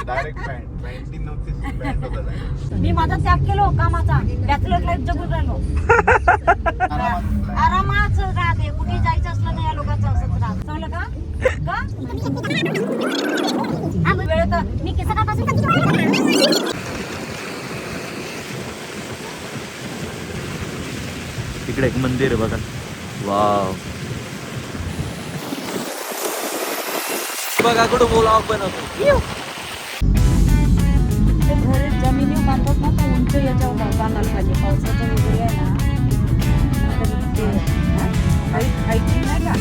Direct pant नव्हती, pant होता. मी माझा त्याग केलो कामाचा, बॅचलर लाईफ जगून राहिलो. आरामात राहते, कुठे जायचं असलं तर या लोकांचं असंच राहत. चांगलं का वेळ तर मी इकडे एक मंदिर आहे बघा. वाव, बघा कुठं बोला आपण घर जमिनी बांधतात ना, तर उंच याच्यावर बांधायला पाहिजे. पावसाचं वगैरे आहे ना, हायकिंग नाही का.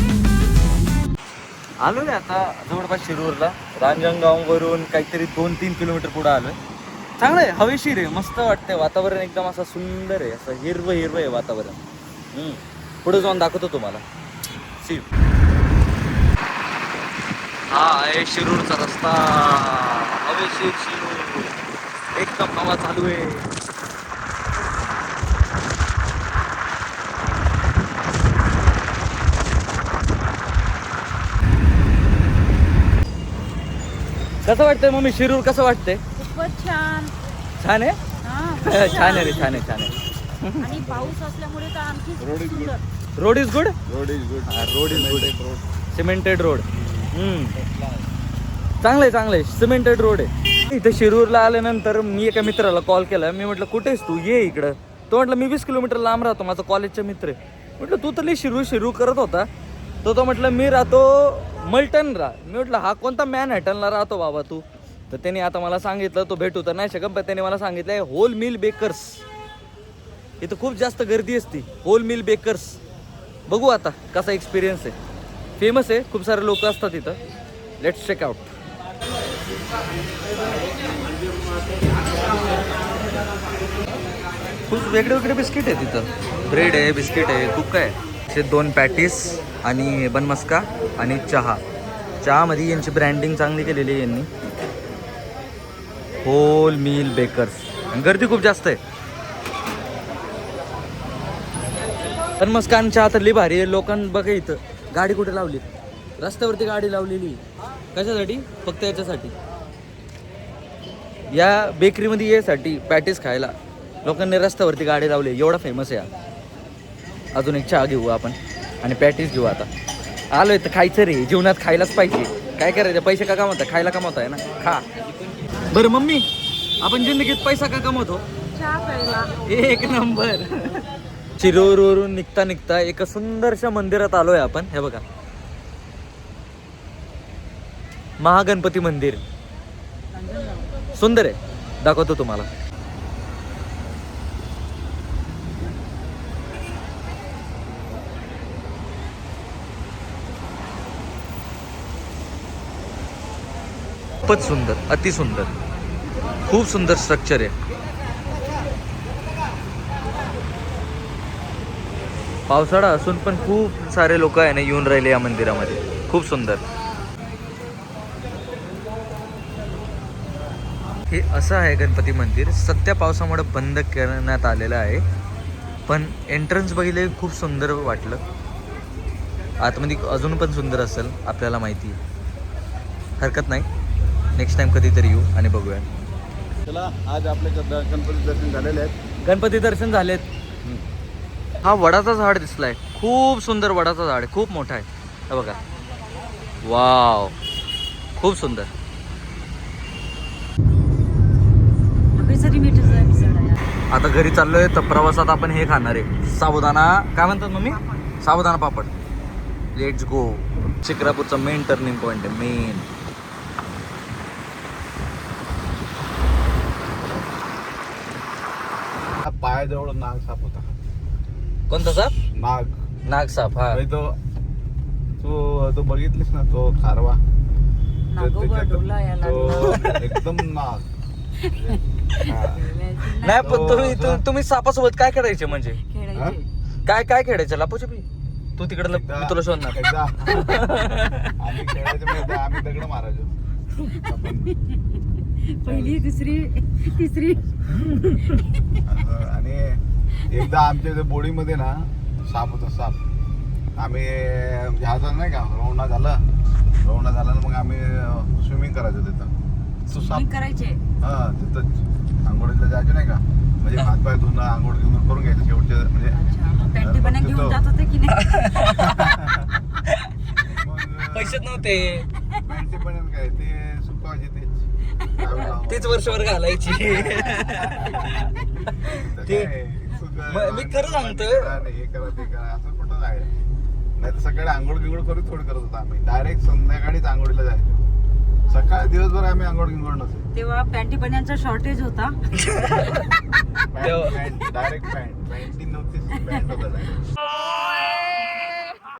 आलो रे आता जवळपास शिरूरला. रांजणगाववरून काहीतरी 2-3 किलोमीटर पुढे आलोय. चांगलं आहे, हवेशीर आहे, मस्त वाटतंय. वातावरण एकदम असं सुंदर आहे, असं हिरवं हिरवं आहे वातावरण. पुढे जाऊन दाखवतो तुम्हाला. हा आहे शिरूरचा रस्ता, हवेशीर शिरूर, एकदम हवा चालू आहे. कसं वाटतंय मम्मी शिरूर, कसं वाटतंय? खूपच छान. छान आहे. हा, छान आहे रे, छान आहे, छान आहे. आणि पाऊस असल्यामुळे तर आणखी सुंदर. Road is good. Road is good. Road is good. Cemented road. चांगलं आहे, चांगलं आहे. सिमेंटेड रोड आहे. इथे शिरूरला आल्यानंतर मी एका मित्राला कॉल केला. मी म्हटलं कुठेस तू, ये इकडं. तो म्हटलं मी 20 किलोमीटर लांब राहतो, माझा कॉलेजचा मित्र आहे. म्हटलं तू तर लई शिरू करत होता. तो म्हटलं मी राहतो मल्टनला. मी म्हटलं हा कोणता मॅनहॅटनला राहतो बाबा तू? तर त्याने आता मला सांगितलं, तो भेटू तर नाही शकत, पण त्याने मला सांगितलं होल मिल बेकर्स. इथं खूप जास्त गर्दी असते. होल मिल बेकर्स, बघू आता कसा एक्सपिरियन्स आहे. फेमस आहे, खूप सारे लोक असतात इथं. Let's check out. खूप वेगळे वेगळे बिस्किट आहे तिथं. ब्रेड आहे, बिस्किट आहे, खूप काय आहे. 2 पॅटीस आणि बनमस्का आणि चहामध्ये यांची ब्रँडिंग चांगली केलेली आहे यांनी. Whole Mill Bakers. गर्दी खूप जास्त आहे. बनमस्का आणि चहा तर लई भारी आहे. लोकांना बघा इथं गाडी कुठे लावली, रस्त्यावरती गाडी लावलेली. कशासाठी? फक्त याच्यासाठी, या बेकरीमध्ये यासाठी पॅटीस खायला लोकांनी रस्त्यावरती गाडी लावली. एवढा फेमस आहे. अजून एक चहा घेऊ आपण आणि पॅटीस घेऊ. आता आलोय तर खायचं रे, जीवनात खायलाच पाहिजे. काय करायचं, पैसे का कमवता? खायला कमवता आहे ना, खा. बरं मम्मी, आपण जिंदगीत पैसा का कमवतो? चहा प्यायला. एक नंबर. शिरूरवरून निघता एका सुंदरशा मंदिरात आलोय आपण. हे बघा, महागणपती मंदिर. सुंदर आहे, दाखवतो तुम्हाला. खूपच सुंदर, अतिसुंदर, खूप सुंदर स्ट्रक्चर आहे. पावसाळा असून पण खूप सारे लोक आहे ना येऊन राहिले या मंदिरामध्ये. खूप सुंदर. हे असं आहे गणपती मंदिर. सध्या पावसामुळे बंद करण्यात आलेलं आहे, पण एंट्रन्स बघितले खूप सुंदर वाटलं. आतमध्ये अजून पण सुंदर असेल, आपल्याला माहिती आहे. हरकत नाही, नेक्स्ट टाइम कधीतरी येऊ आणि बघूया. चला, आज आपले गणपती दर्शन झालेले आहेत. गणपती दर्शन झालेत. हा वडाचा झाड दिसलाय, खूप सुंदर वडाचा झाड आहे, खूप मोठा आहे. हे बघा, वाव, खूप सुंदर. आता घरी चाललोय तर प्रवासात आपण हे खाणार आहे, साबुदाणा. काय म्हणतात मम्मी? साबुदाणा पापड. Let's go. शिक्रापूरचा मेन टर्निंग पॉइंट आहे, मेन. पायाजवळ नाग साप होता. कोणता साप? नाग साप. हा, तो बघितलीस ना, तो खारवा. एकदम नाग. नाही पण तुम्ही सापासोबत काय खेळायचे? म्हणजे काय खेळायचं? लपाछपी? तू तिकडे, मी तुला शोधणार. आम्ही खेळायचो, आम्ही दगड मारायचो. पहिली, दुसरी, तिसरी. आणि एकदा आमच्या इथे बोडीमध्ये ना साप होता, साप. आम्ही जहाजात नाही का रवाना झाला ना, मग आम्ही स्विमिंग करायचो तिथं. तो साप स्विमिंग करायचे. हा तिथंच आंघोळीला जायचे नाही का, म्हणजे हात पाय धुणं आंघोळ घेऊन करून घ्यायचं शेवटचे म्हणजे अच्छा, पॅन्टी पण घेऊन जात होते की नाही? मग पैसेच नव्हते, पॅन्टी पण काय ते सुकवायचे तेच तेच वर्षभर घालायची. ते मी खरं सांगतोय, हे करा ते करा असं कुठं आहे. नाही तर सकाळी आंघोळ गिंघोळ करून थोडी करत होतो आम्ही, डायरेक्ट संध्याकाळीच आंघोळीला जायचो. सकाळी दिवसभर आम्ही आंघोळ गिंघोळ नसेल. तेव्हा पॅन्टी बन्यांचा शॉर्टेज होता. डायरेक्ट पॅन्ट पॅन्टी नव्हती, पॅन्ट होता direct.